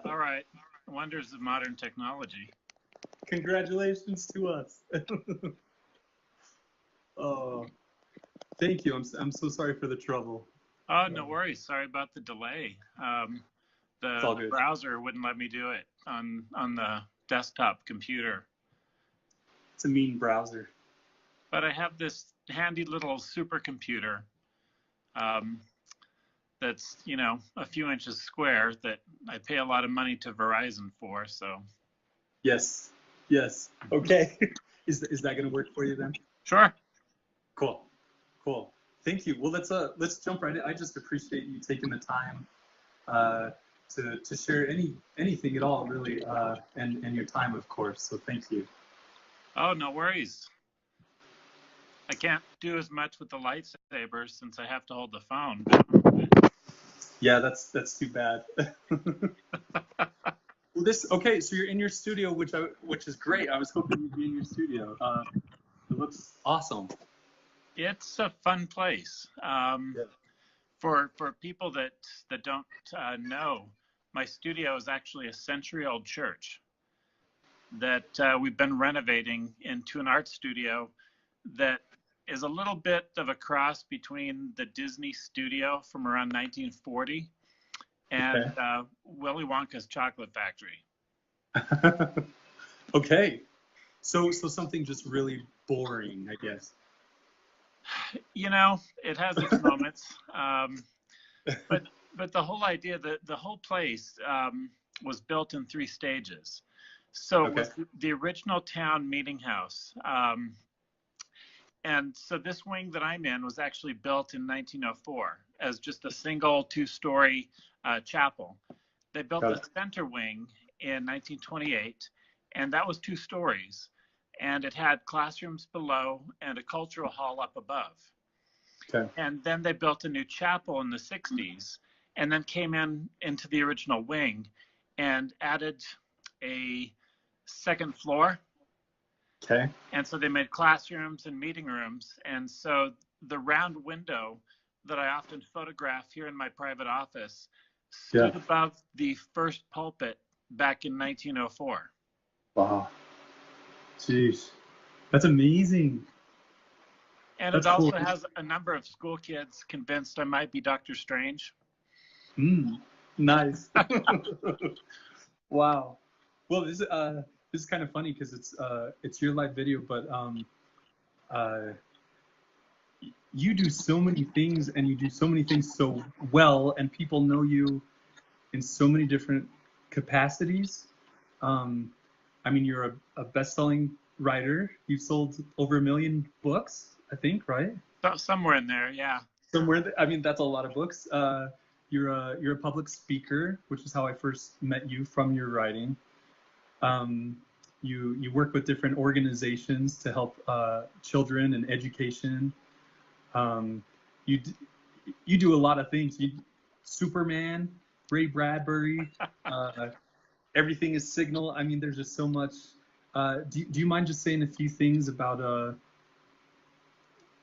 All right. Wonders of modern technology. Congratulations to us. Oh, thank you. I'm so sorry for the trouble. Oh, no worries. Sorry about the delay. It's all The good. browser wouldn't let me do it on the desktop computer. It's a mean browser. But I have this handy little supercomputer um, that's, a few inches square that I pay a lot of money to Verizon for. So Yes. Yes. Okay. Is that going to work for you then? sure. Cool. Cool. Thank you. Well, let's jump right in. I just appreciate you taking the time to share anything at all, really, and your time, of course. So thank you. Oh, no worries. I can't do as much with the lightsabers since I have to hold the phone. Yeah, that's too bad. Well, okay. So you're in your studio, which is great. I was hoping you'd be in your studio. It looks awesome. It's a fun place. Yeah. For people that don't know, my studio is actually a century-old church that we've been renovating into an art studio that is a little bit of a cross between the Disney studio from around 1940 and Okay. Willy Wonka's Chocolate Factory. Okay. So something just really boring, I guess. It has its moments, but the whole idea, the whole place was built in 3 stages. So it Okay. was the original town meeting house. And so this wing that I'm in was actually built in 1904 as just a single 2-story chapel. They built Got the it. center wing in 1928, and that was 2 stories. And it had classrooms below and a cultural hall up above. Okay. And then they built a new chapel in the 60s, and then came into the original wing and added a 2nd floor. Okay. And so they made classrooms and meeting rooms. And so the round window that I often photograph here in my private office stood above the first pulpit back in 1904. Wow. Jeez. That's amazing. And That's it cool. also has a number of school kids convinced I might be Dr. Strange. Nice. Wow. Well, this is kind of funny because it's your live video, but you do so many things and you do so many things so well, and people know you in so many different capacities. I mean, you're a best-selling writer. You've sold over 1 million books, I think, right? So, somewhere in there, yeah. Somewhere. I mean, that's a lot of books. You're a public speaker, which is how I first met you, from your writing. You work with different organizations to help children and education. You do a lot of things. Superman, Ray Bradbury, everything is Signal. I mean, there's just so much. Do you mind just saying a few things about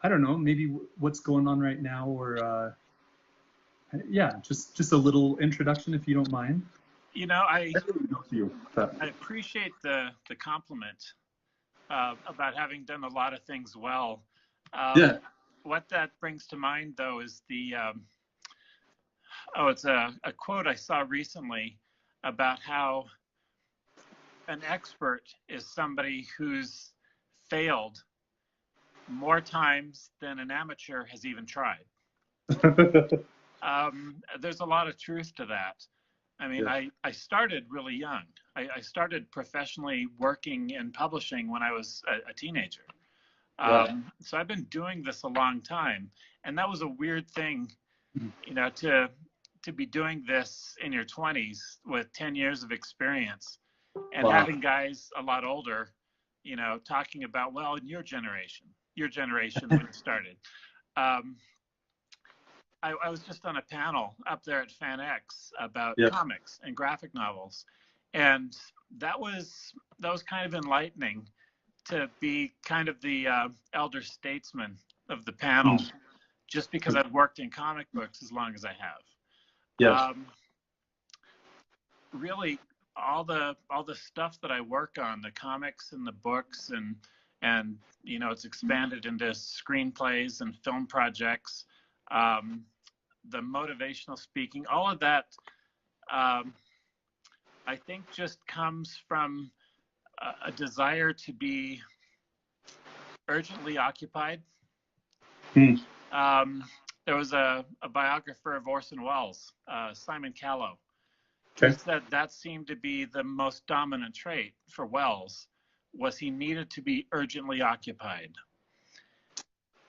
I don't know, maybe what's going on right now, or yeah, just a little introduction if you don't mind. I really know you, but... I appreciate the compliment about having done a lot of things well. Yeah. What that brings to mind, though, is it's a quote I saw recently about how an expert is somebody who's failed more times than an amateur has even tried. There's a lot of truth to that. I mean, Yeah. I started really young. I started professionally working in publishing when I was a teenager. So I've been doing this a long time, and that was a weird thing, to be doing this in your 20s with 10 years of experience, and having guys a lot older, talking about, well, in your generation when it started. I was just on a panel up there at FanX about comics and graphic novels, and that was kind of enlightening to be kind of the elder statesman of the panel, just because I've worked in comic books as long as I have. Yeah. really all the stuff that I work on, the comics and the books, and it's expanded into screenplays and film projects, the motivational speaking, all of that, I think just comes from a desire to be urgently occupied. There was a biographer of Orson Welles, Simon Callow, who said that seemed to be the most dominant trait for Welles, was he needed to be urgently occupied.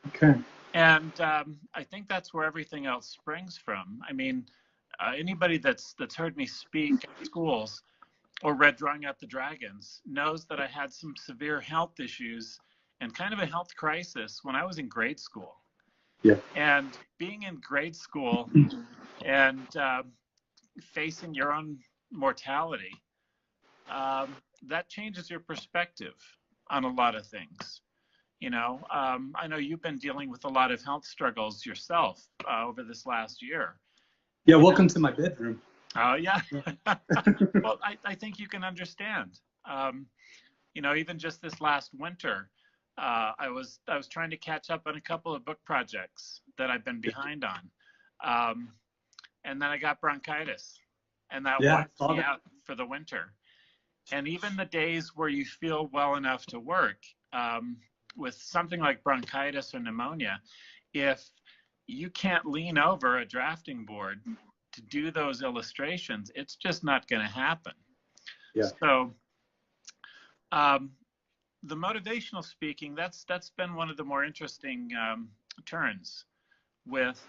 Okay. And I think that's where everything else springs from. I mean, anybody that's heard me speak at schools or read Drawing Out the Dragons knows that I had some severe health issues and kind of a health crisis when I was in grade school. Yeah. And being in grade school and facing your own mortality, that changes your perspective on a lot of things. I know you've been dealing with a lot of health struggles yourself over this last year. Yeah, welcome to my bedroom. Oh, yeah. Well, I think you can understand. Even just this last winter, I was trying to catch up on a couple of book projects that I've been behind on. And then I got bronchitis, and that wiped me out for the winter. And even the days where you feel well enough to work, with something like bronchitis or pneumonia, if you can't lean over a drafting board to do those illustrations, it's just not going to happen. Yeah. So the motivational speaking, that's been one of the more interesting turns with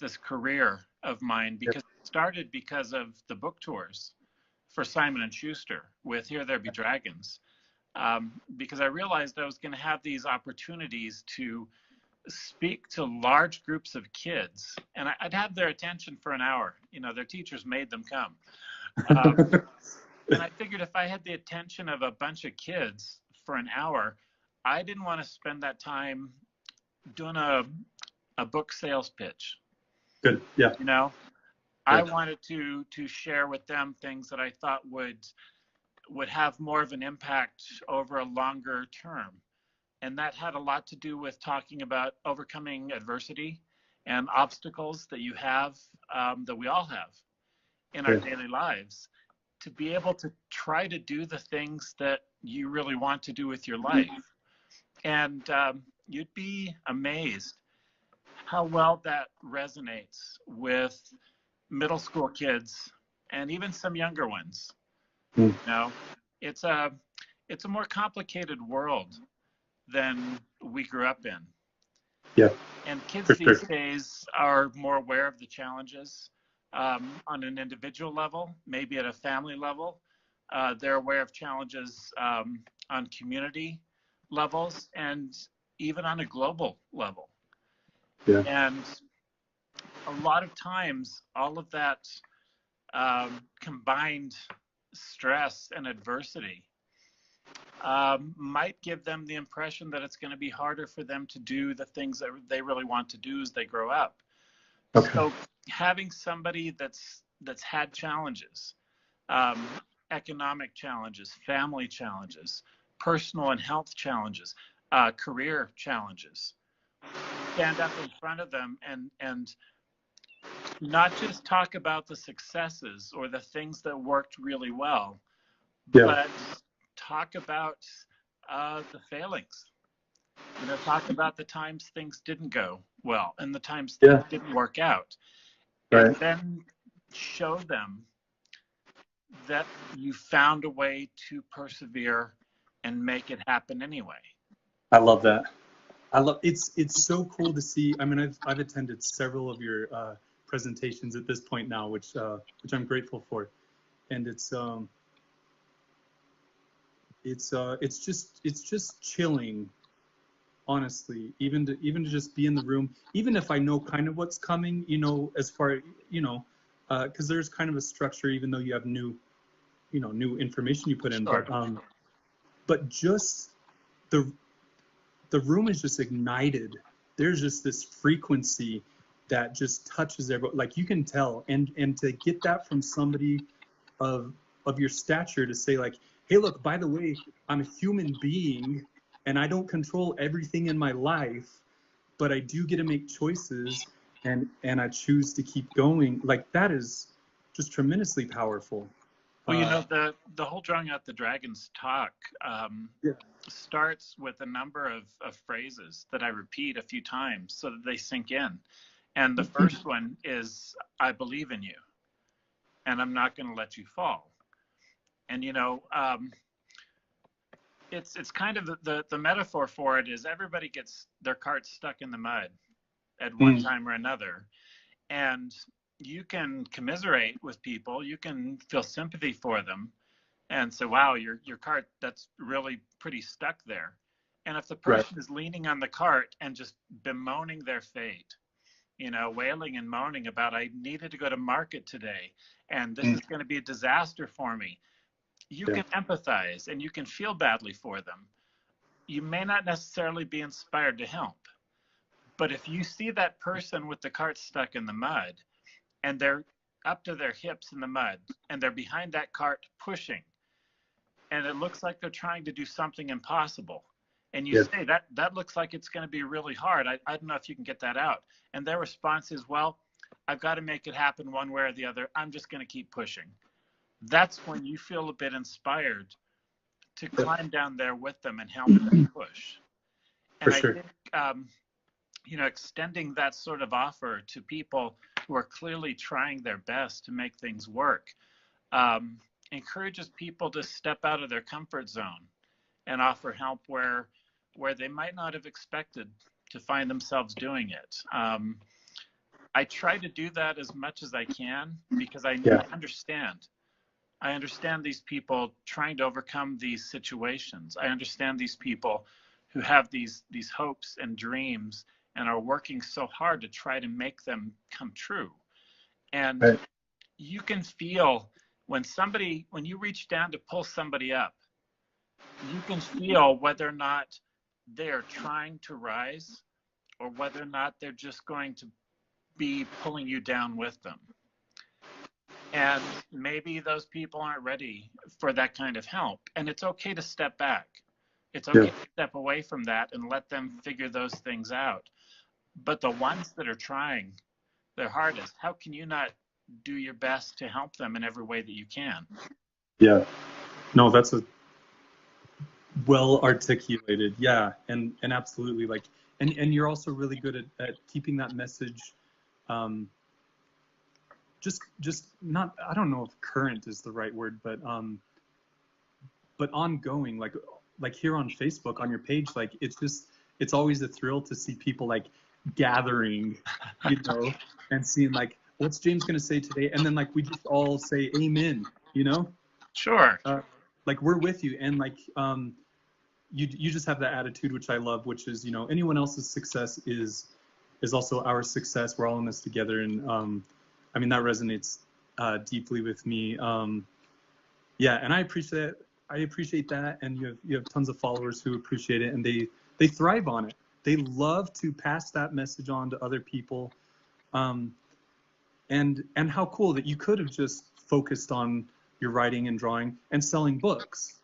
this career of mine, because it started because of the book tours for Simon & Schuster with Here There Be Dragons, because I realized I was going to have these opportunities to speak to large groups of kids, and I'd have their attention for an hour. Their teachers made them come. And I figured if I had the attention of a bunch of kids for an hour, I didn't want to spend that time doing a book sales pitch. Good. Yeah. I wanted to share with them things that I thought would have more of an impact over a longer term. And that had a lot to do with talking about overcoming adversity and obstacles that you have, that we all have in our daily lives, to be able to try to do the things that you really want to do with your life. And you'd be amazed how well that resonates with middle school kids and even some younger ones. It's a more complicated world than we grew up in. Yeah. And kids these days are more aware of the challenges on an individual level, maybe at a family level. They're aware of challenges on community levels and even on a global level. Yeah. And a lot of times, all of that combined stress and adversity might give them the impression that it's going to be harder for them to do the things that they really want to do as they grow up. Okay. So having somebody that's had challenges, economic challenges, family challenges, personal and health challenges, career challenges, stand up in front of them and not just talk about the successes or the things that worked really well, but talk about the failings. Talk about the times things didn't go well and the times things didn't work out. And then show them that you found a way to persevere and make it happen anyway. I love that. It's so cool to see. I mean, I've attended several of your presentations at this point now, which I'm grateful for, and it's just chilling, honestly. Even to just be in the room, even if I know kind of what's coming, as far because there's kind of a structure, even though you have new information you put in, but just the room is just ignited. There's just this frequency that just touches everybody. Like you can tell, and to get that from somebody of your stature to say like, hey, look, by the way, I'm a human being and I don't control everything in my life, but I do get to make choices, and I choose to keep going. Like, that is just tremendously powerful. Well, you know, the whole Drawing Out the Dragon's talk Yeah. starts with a number of phrases that I repeat a few times so that they sink in. And the first one is, I believe in you, and I'm not going to let you fall. And, you know, it's kind of the metaphor for it is everybody gets their cart stuck in the mud at one time or another. And you can commiserate with people, you can feel sympathy for them and say, wow, your cart, that's really pretty stuck there. And if the person is leaning on the cart and just bemoaning their fate, you know, wailing and moaning about, I needed to go to market today and this is going to be a disaster for me, you can empathize and you can feel badly for them. You may not necessarily be inspired to help. But if you see that person with the cart stuck in the mud and they're up to their hips in the mud and they're behind that cart pushing, and it looks like they're trying to do something impossible, and you say that looks like it's going to be really hard, I don't know if you can get that out, and their response is, well, I've got to make it happen one way or the other, I'm just going to keep pushing. That's when you feel a bit inspired to climb down there with them and help them push. And I think you know, extending that sort of offer to people who are clearly trying their best to make things work encourages people to step out of their comfort zone and offer help where they might not have expected to find themselves doing it. I try to do that as much as I can because I understand. I understand these people trying to overcome these situations. I understand these people who have these hopes and dreams and are working so hard to try to make them come true. And you can feel when you reach down to pull somebody up, you can feel whether or not they're trying to rise or whether or not they're just going to be pulling you down with them. And maybe those people aren't ready for that kind of help. And it's okay to step back. It's okay to step away from that and let them figure those things out. But the ones that are trying their hardest, how can you not do your best to help them in every way that you can? Yeah. No, that's a well articulated. Yeah. And absolutely, like, and you're also really good at keeping that message just not, I don't know if current is the right word, but ongoing, like here on Facebook on your page, like it's always a thrill to see people like gathering, you know, and seeing like, what's James going to say today? And then like we just all say amen, you know? Sure. Like we're with you, and like you just have that attitude, which I love, which is, you know, anyone else's success is also our success. We're all in this together, and I mean that resonates deeply with me. Yeah, and I appreciate that, and you have tons of followers who appreciate it, and they thrive on it. They love to pass that message on to other people. And how cool that you could have just focused on your writing and drawing and selling books.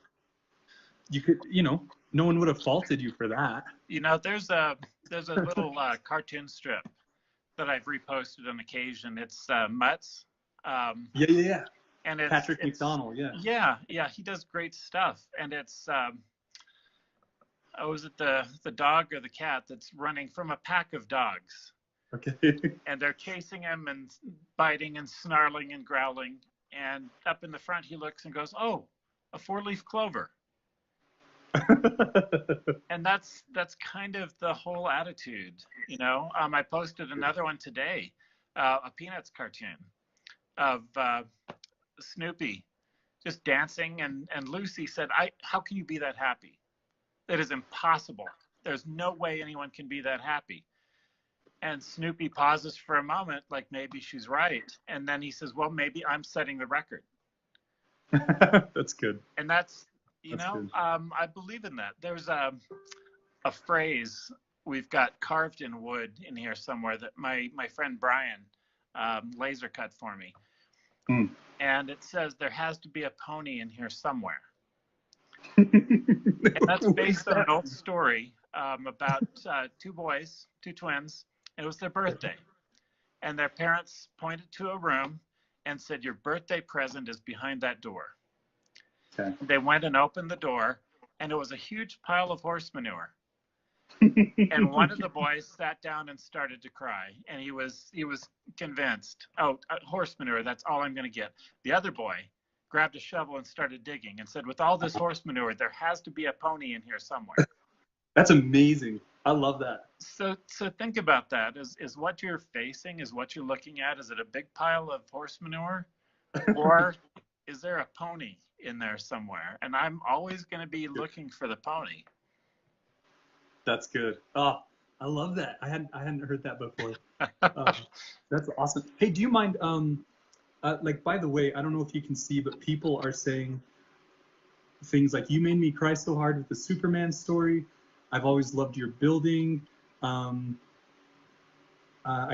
You could, you know, no one would have faulted you for that. You know, there's a little cartoon strip that I've reposted on occasion. It's Mutts. Yeah. And it's Patrick McDonald, yeah, he does great stuff. And it's is it the dog or the cat that's running from a pack of dogs? Okay. And they're chasing him and biting and snarling and growling. And up in the front, he looks and goes, "Oh, a 4-leaf clover." And that's kind of the whole attitude, you know. I posted another one today, a Peanuts cartoon of Snoopy just dancing, and Lucy said, how can you be that happy? That is impossible. There's no way anyone can be that happy. And Snoopy pauses for a moment, like maybe she's right. And then he says, well, maybe I'm setting the record. That's good. And that's I believe in that. There's a phrase we've got carved in wood in here somewhere that my friend Brian laser cut for me. and it says there has to be a pony in here somewhere. And that's based on an old story about two boys, two twins. It was their birthday, and their parents pointed to a room and said, "Your birthday present is behind that door." Okay. They went and opened the door, and it was a huge pile of horse manure. And one of the boys sat down and started to cry, and he was convinced, oh, horse manure, that's all I'm going to get. The other boy grabbed a shovel and started digging and said, with all this horse manure, there has to be a pony in here somewhere. That's amazing. I love that. So think about that. Is what you're facing, is what you're looking at, is it a big pile of horse manure, or is there a pony in there somewhere? And I'm always going to be looking for the pony. That's good. Oh, I love that. I hadn't heard that before. That's awesome. Hey, do you mind? Like, by the way, I don't know if you can see, but people are saying things like, "You made me cry so hard with the Superman story. I've always loved your building. I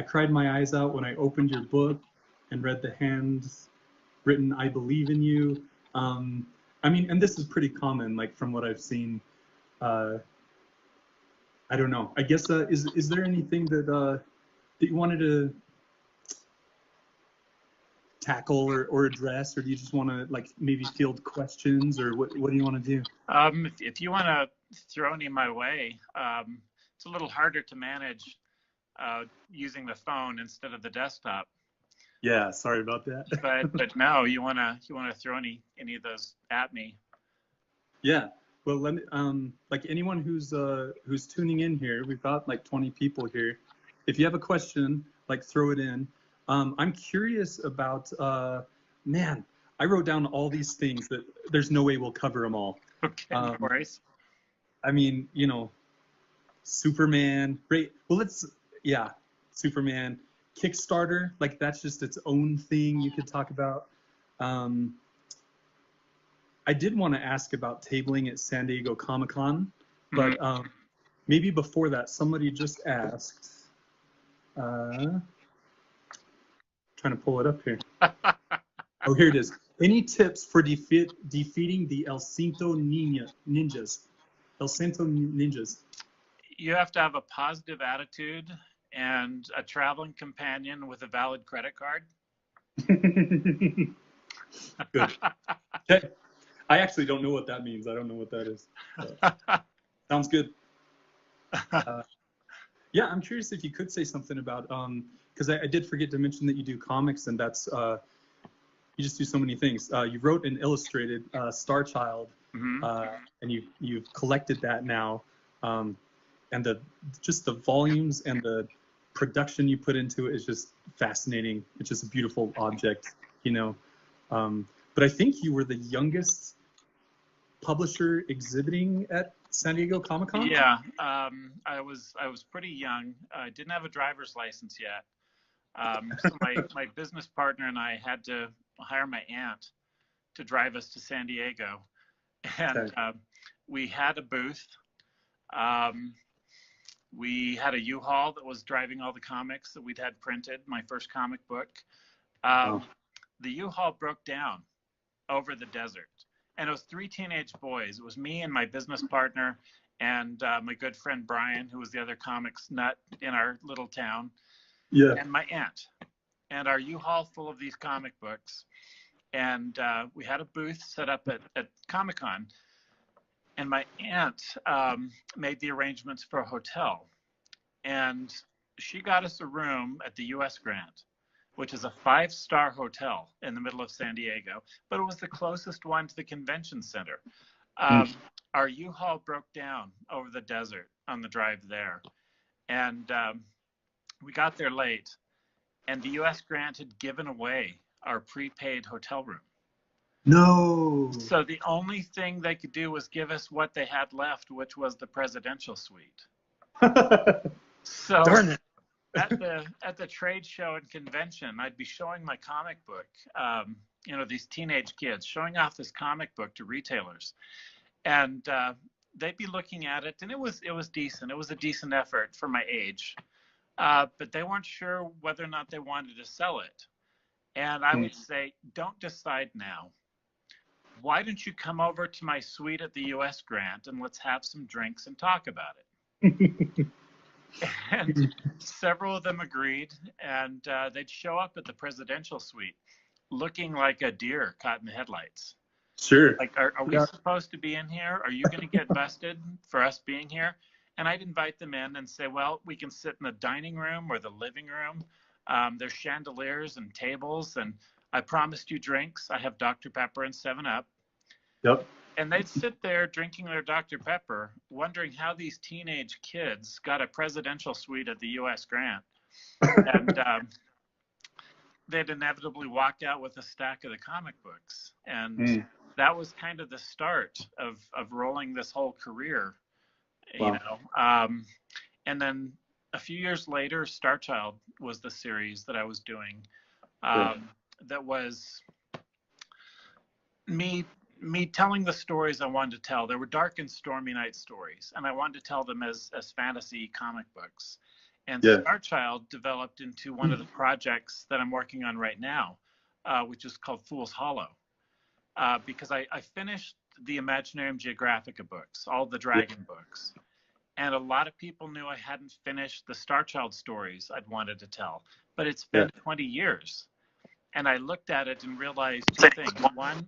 cried my eyes out when I opened your book and read the handwritten 'I believe in you.'" I mean, and this is pretty common, like from what I've seen. I don't know. I guess is there anything that that you wanted to tackle or address, or do you just want to like maybe field questions, or what do you want to do? If you want to throw any my way, it's a little harder to manage using the phone instead of the desktop. Yeah, sorry about that. but no, you wanna throw any of those at me? Yeah. Well, let me, like anyone who's tuning in here, we've got like 20 people here. If you have a question, like throw it in. I'm curious about, man, I wrote down all these things that there's no way we'll cover them all. Okay, no worries. I mean, you know, Superman, great. Well, Superman, Kickstarter, like that's just its own thing you could talk about. I did want to ask about tabling at San Diego Comic-Con, but maybe before that, somebody just asked, trying to pull it up here. Oh, here it is. Any tips for defeating the El Cinto ninjas? El Cinto ninjas. You have to have a positive attitude and a traveling companion with a valid credit card. Good. Okay. I actually don't know what that means. I don't know what that is. Sounds good. Yeah, I'm curious if you could say something about, because I did forget to mention that you do comics, and that's, you just do so many things. You wrote and illustrated Star Child, and you've collected that now, and just the volumes and the production you put into it is just fascinating. It's just a beautiful object, you know. But I think you were the youngest publisher exhibiting at San Diego Comic-Con? Yeah, I was pretty young. I didn't have a driver's license yet. So my business partner and I had to hire my aunt to drive us to San Diego, and we had a booth. We had a U-Haul that was driving all the comics that we'd had printed. My first comic book. The U-Haul broke down over the desert, and it was 3 teenage boys. It was me and my business partner and my good friend Brian, who was the other comics nut in our little town, and my aunt, and our U-Haul full of these comic books. And we had a booth set up at Comic-Con, and my aunt made the arrangements for a hotel, and she got us a room at the U.S. Grant, which is a 5-star hotel in the middle of San Diego, but it was the closest one to the convention center. Our U-Haul broke down over the desert on the drive there, and we got there late, and the U.S. Grant had given away our prepaid hotel room. No. So the only thing they could do was give us what they had left, which was the presidential suite. So darn it. At the trade show and convention, I'd be showing my comic book, you know, these teenage kids showing off this comic book to retailers, and they'd be looking at it, and it was decent. It was a decent effort for my age, but they weren't sure whether or not they wanted to sell it. And I would say, don't decide now. Why don't you come over to my suite at the U.S. Grant and let's have some drinks and talk about it? And several of them agreed, and they'd show up at the presidential suite looking like a deer caught in the headlights. Sure. Like, are we supposed to be in here? Are you going to get busted for us being here? And I'd invite them in and say, well, we can sit in the dining room or the living room. There's chandeliers and tables, and I promised you drinks. I have Dr. Pepper and 7-Up. Yep. And they'd sit there drinking their Dr. Pepper, wondering how these teenage kids got a presidential suite at the U.S. Grant. And they'd inevitably walk out with a stack of the comic books. And that was kind of the start of rolling this whole career, you know. And then a few years later, Star Child was the series that I was doing. That was me telling the stories I wanted to tell. There were dark and stormy night stories, and I wanted to tell them as fantasy comic books. And Star Child developed into one of the projects that I'm working on right now, which is called Fool's Hollow, because I finished the Imaginarium Geographica books, all the dragon books. And a lot of people knew I hadn't finished the Star Child stories I'd wanted to tell, but it's been 20 years. And I looked at it and realized two things. One,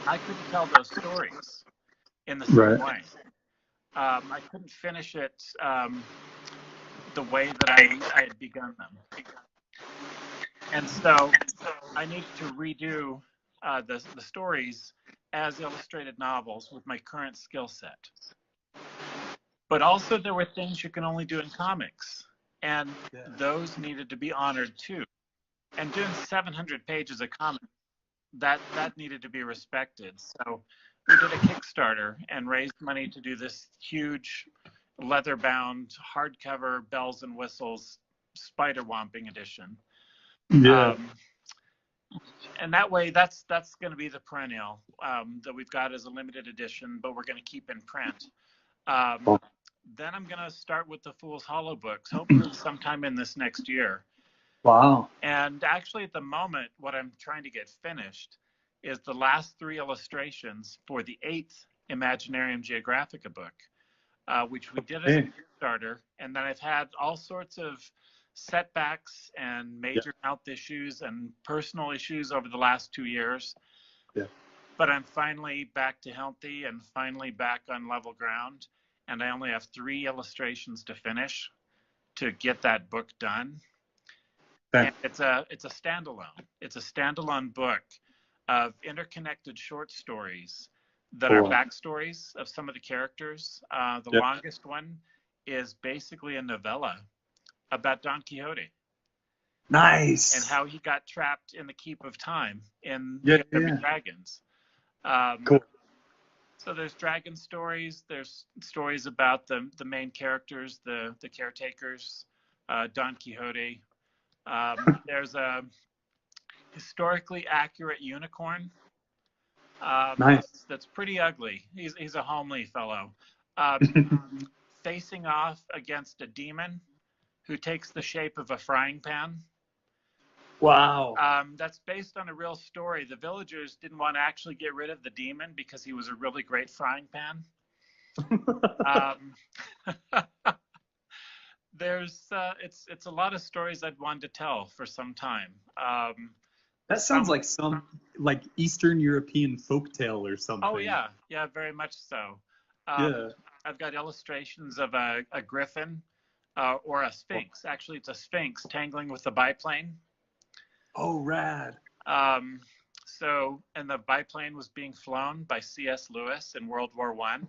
I couldn't tell those stories in the same way. I couldn't finish it the way that I had begun them. And so I needed to redo the stories as illustrated novels with my current skill set. But also there were things you can only do in comics, and those needed to be honored too. And doing 700 pages of comics, that needed to be respected. So we did a Kickstarter and raised money to do this huge leather-bound, hardcover, bells and whistles, spider-womping edition. And that way, that's going to be the perennial that we've got as a limited edition, but we're going to keep in print. Then I'm going to start with the Fool's Hollow books, hopefully sometime in this next year. Wow. And actually, at the moment, what I'm trying to get finished is the last 3 illustrations for the 8th Imaginarium Geographica book, which we did as a Kickstarter. And then I've had all sorts of setbacks and major health issues and personal issues over the last 2 years. But I'm finally back to healthy and finally back on level ground. And I only have 3 illustrations to finish to get that book done. And it's a standalone. It's a standalone book of interconnected short stories that are backstories of some of the characters. The longest one is basically a novella about Don Quixote. Nice. And how he got trapped in the Keep of Time in the Dragons. Cool. So there's dragon stories. There's stories about the main characters, the caretakers, Don Quixote. There's a historically accurate unicorn. That's pretty ugly. He's a homely fellow. Facing off against a demon who takes the shape of a frying pan. Wow. That's based on a real story. The villagers didn't want to actually get rid of the demon because he was a really great frying pan. It's a lot of stories I'd wanted to tell for some time. That sounds like some Eastern European folktale or something. Oh yeah, very much so. I've got illustrations of a griffin or a sphinx. Actually, it's a sphinx tangling with a biplane. Oh, rad. So, and the biplane was being flown by C.S. Lewis in World War I.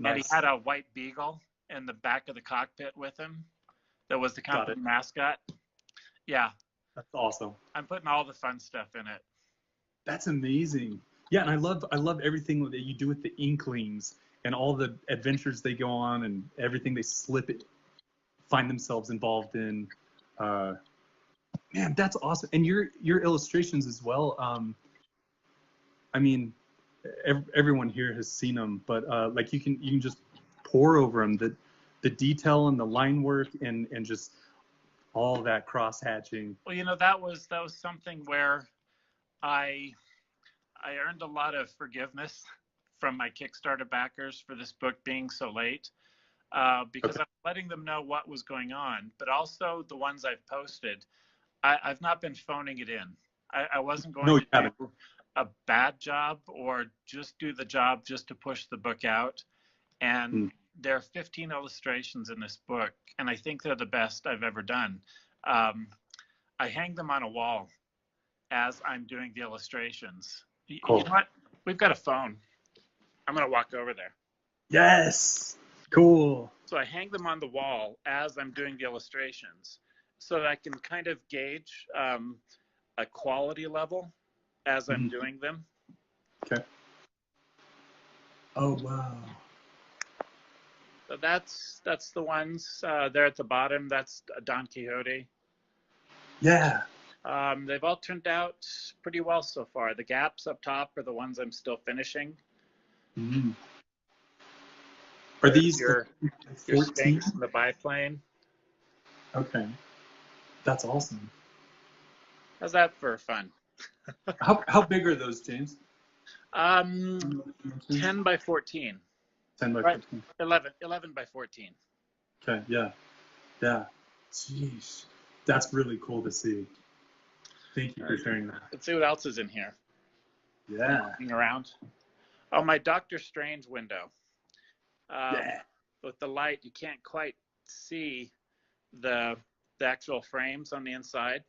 And he had a white beagle in the back of the cockpit with him. That was the company mascot. Yeah. That's awesome. I'm putting all the fun stuff in it. That's amazing. Yeah, and I love everything that you do with the Inklings and all the adventures they go on and everything they find themselves involved in. Man, that's awesome. And your illustrations as well. I mean, everyone here has seen them, but like you can just pour over them. The detail and the line work and just all that cross hatching. Well, that was something where I earned a lot of forgiveness from my Kickstarter backers for this book being so late, because I'm letting them know what was going on, but also the ones I've posted, I've not been phoning it in. I wasn't going to do a bad job or just do the job just to push the book out. And there are 15 illustrations in this book, and I think they're the best I've ever done. I hang them on a wall as I'm doing the illustrations. Cool. You know what? We've got a phone. I'm going to walk over there. Yes. Cool. So I hang them on the wall as I'm doing the illustrations so that I can kind of gauge a quality level as I'm doing them. Okay. Oh, wow. So that's the ones there at the bottom. That's Don Quixote. Yeah. They've all turned out pretty well so far. The gaps up top are the ones I'm still finishing. Mm. Are these your 14? Sphinx and the biplane? Okay. That's awesome. How's that for fun? How big are those, James? 10 by 14. 10 by 14. 11 by 14. Okay, yeah. Yeah. Jeez. That's really cool to see. Thank you for sharing that. Let's see what else is in here. Yeah. Looking around. Oh, my Doctor Strange window. Yeah. With the light, you can't quite see the actual frames on the inside.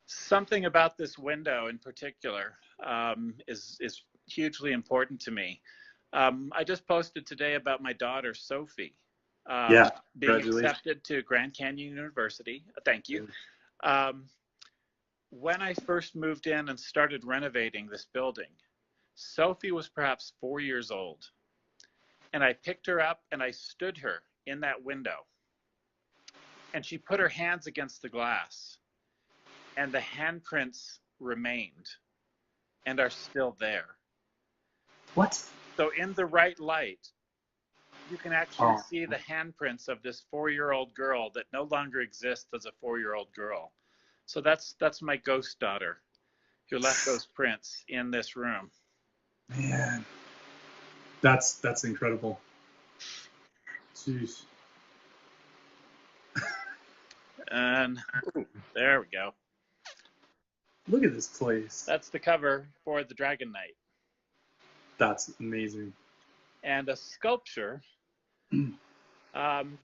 Something about this window in particular is hugely important to me. I just posted today about my daughter, Sophie, being accepted to Grand Canyon University. Thank you. When I first moved in and started renovating this building, Sophie was perhaps 4 years old. And I picked her up and I stood her in that window. And she put her hands against the glass. And the handprints remained and are still there. What? So in the right light, you can actually see the handprints of this 4-year-old girl that no longer exists as a 4-year-old girl. So that's my ghost daughter who left those prints in this room. Man, that's incredible. Jeez. And there we go. Look at this place. That's the cover for the Dragon Knight. That's amazing. And a sculpture,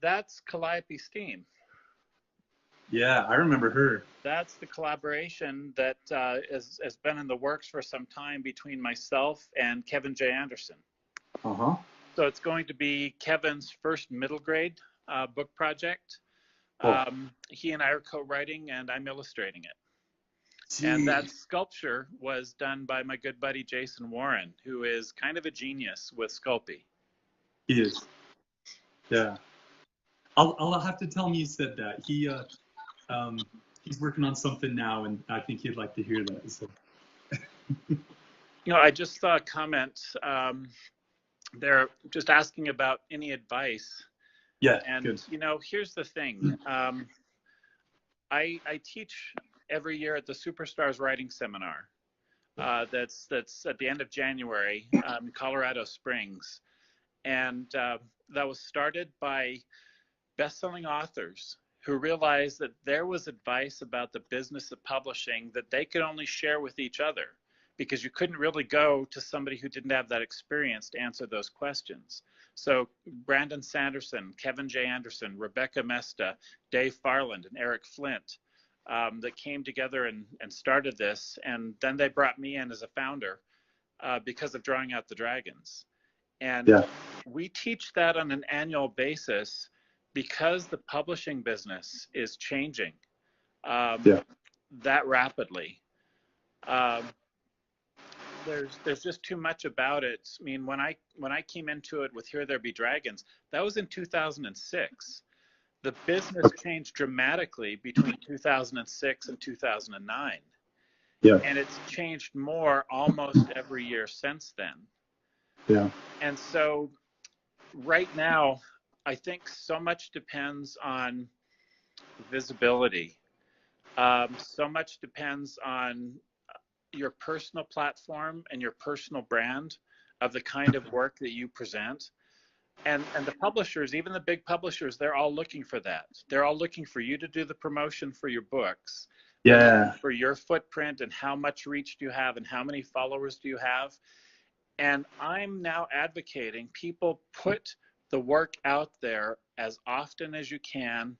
that's Calliope Steam. Yeah, I remember her. That's the collaboration that has been in the works for some time between myself and Kevin J. Anderson. Uh-huh. So it's going to be Kevin's first middle grade book project. Cool. He and I are co-writing, and I'm illustrating it. Jeez. And that sculpture was done by my good buddy Jason Warren, who is kind of a genius with Sculpey. He is. Yeah. I'll have to tell him you said that. He's working on something now, and I think he'd like to hear that. So. I just saw a comment. They're just asking about any advice. Yeah, and good. Here's the thing. I teach every year at the Superstars Writing Seminar. That's at the end of January, Colorado Springs, and that was started by best-selling authors who realized that there was advice about the business of publishing that they could only share with each other, because you couldn't really go to somebody who didn't have that experience to answer those questions. So Brandon Sanderson, Kevin J. Anderson, Rebecca Mesta, Dave Farland, and Eric Flint that came together and started this. And then they brought me in as a founder because of Drawing Out the Dragons. And we teach that on an annual basis because the publishing business is changing that rapidly. There's just too much about it. I mean, when I came into it with Here There Be Dragons, that was in 2006. The business changed dramatically between 2006 and 2009. Yeah. And it's changed more almost every year since then. Yeah. And so right now, I think so much depends on visibility. So much depends on your personal platform and your personal brand of the kind of work that you present. And the publishers, even the big publishers, they're all looking for that. They're all looking for you to do the promotion for your books. Yeah. For your footprint and how much reach do you have and how many followers do you have. And I'm now advocating people put the work out there as often as you can,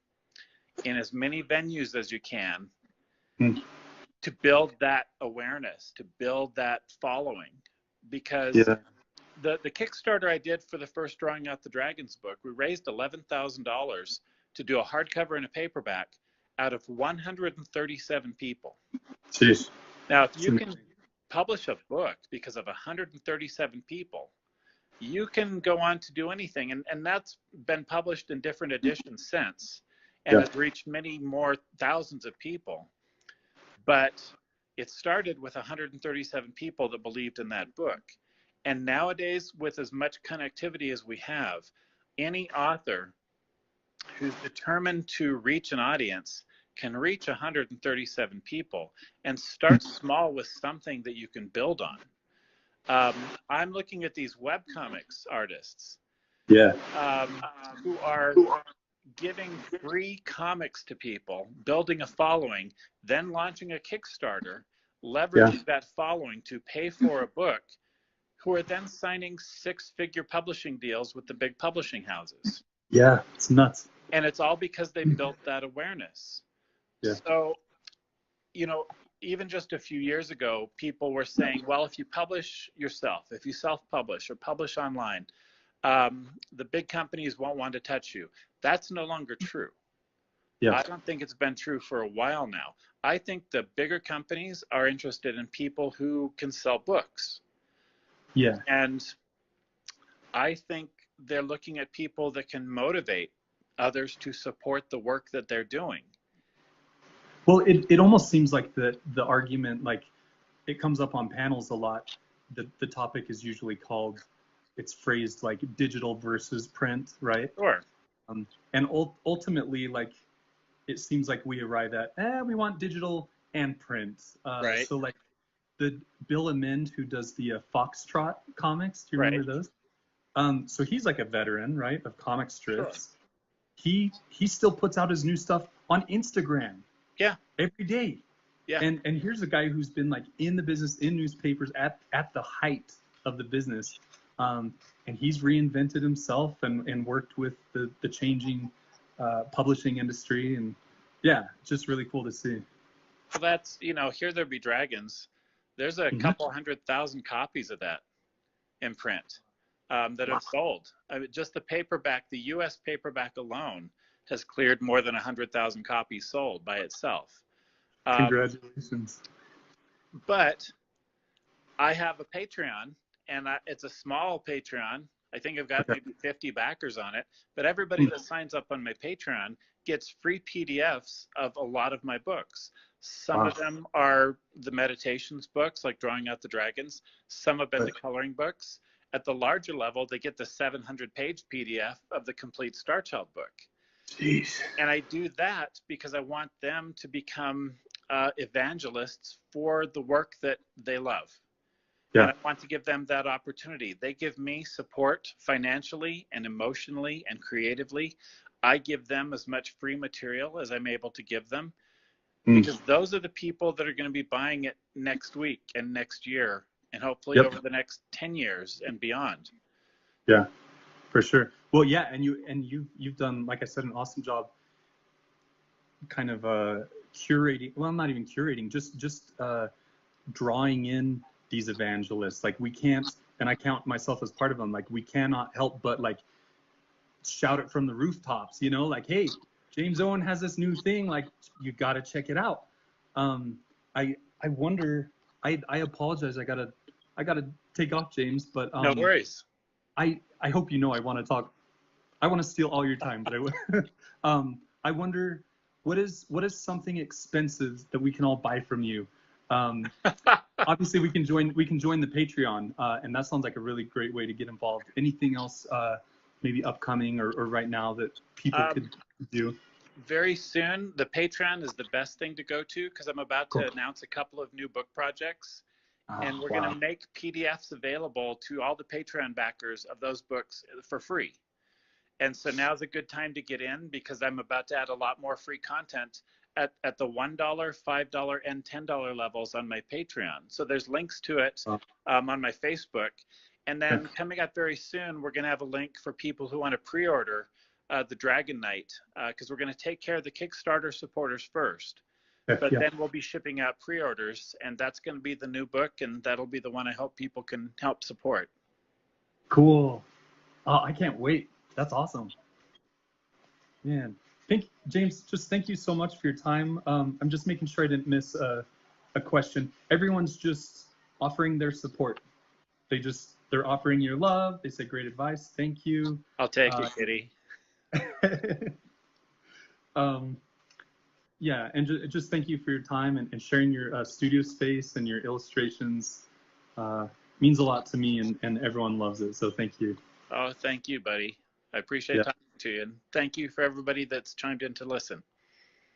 in as many venues as you can, to build that awareness, to build that following. Because the Kickstarter I did for the first Drawing Out the Dragons book, we raised $11,000 to do a hardcover and a paperback out of 137 people. Jeez. Now, if you can publish a book because of 137 people, you can go on to do anything. And that's been published in different editions since, and has reached many more thousands of people. But it started with 137 people that believed in that book. And nowadays, with as much connectivity as we have, any author who's determined to reach an audience can reach 137 people, and start small with something that you can build on. I'm looking at these webcomics artists who are giving free comics to people, building a following, then launching a Kickstarter, leveraging that following to pay for a book, who are then signing six-figure publishing deals with the big publishing houses. Yeah, it's nuts. And it's all because they built that awareness. Yeah. So, you know, even just a few years ago, people were saying, well, if you publish yourself, if you self-publish or publish online, the big companies won't want to touch you. That's no longer true. Yeah. I don't think it's been true for a while now. I think the bigger companies are interested in people who can sell books. Yeah. And I think they're looking at people that can motivate others to support the work that they're doing. Well, it almost seems like the argument, like it comes up on panels a lot. The topic is usually called, it's phrased like digital versus print, right? Sure. And ultimately, like, it seems like we arrive at, we want digital and print. Right. So like the Bill Amend, who does the Foxtrot comics, do you remember those? So he's like a veteran, right, of comic strips. Sure. He still puts out his new stuff on Instagram. Yeah. Every day. Yeah. And here's a guy who's been like in the business, in newspapers at the height of the business. And he's reinvented himself and worked with the changing publishing industry. And yeah, just really cool to see. Well, that's, you know, Here There Be Dragons. There's a couple 100,000 copies of that in print that have sold. I mean, just the paperback, the U.S. paperback alone has cleared more than 100,000 copies sold by itself. Congratulations. But I have a Patreon, and it's a small Patreon. I think I've got maybe 50 backers on it. But everybody that signs up on my Patreon gets free PDFs of a lot of my books. Some of them are the meditations books, like Drawing Out the Dragons. Some have been the coloring books. At the larger level, they get the 700-page PDF of the complete Star Child book. Jeez. And I do that because I want them to become evangelists for the work that they love. Yeah. And I want to give them that opportunity. They give me support financially and emotionally and creatively. I give them as much free material as I'm able to give them, because those are the people that are going to be buying it next week and next year, and hopefully over the next 10 years and beyond. Yeah, for sure. Well, yeah, and you've done, like I said, an awesome job kind of curating, well, not even curating, just drawing in these evangelists. Like, we can't, and I count myself as part of them, like, we cannot help but like shout it from the rooftops, you know, like, hey, James Owen has this new thing, like, you got to check it out. I wonder, I apologize, I gotta take off, James, but no worries. I hope you know I want to talk. I want to steal all your time, but I wonder, what is something expensive that we can all buy from you? Obviously, we can join the Patreon, and that sounds like a really great way to get involved. Anything else, maybe upcoming or right now, that people could do? very soon, the Patreon is the best thing to go to because I'm about to announce a couple of new book projects. And we're going to make PDFs available to all the Patreon backers of those books for free. And so now's a good time to get in because I'm about to add a lot more free content at the $1, $5, and $10 levels on my Patreon. So there's links to it on my Facebook. And then coming up very soon, we're going to have a link for people who want to pre-order the Dragon Knight because we're going to take care of the Kickstarter supporters first. But then we'll be shipping out pre-orders, and that's going to be the new book, and that'll be the one I hope people can help support. Cool. Oh, I can't wait. That's awesome. Man, James, just thank you so much for your time. I'm just making sure I didn't miss a question. Everyone's just offering their support. They're offering your love. They say great advice. Thank you. I'll take it, Kitty. Yeah, and just thank you for your time and sharing your studio space and your illustrations. Means a lot to me, and everyone loves it. So thank you. Oh, thank you, buddy. I appreciate talking to you, and thank you for everybody that's chimed in to listen.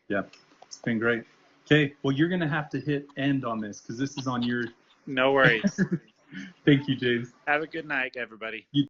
Yeah, it's been great. Okay, well, you're gonna have to hit end on this because this is on your. No worries. Thank you, James. Have a good night, everybody.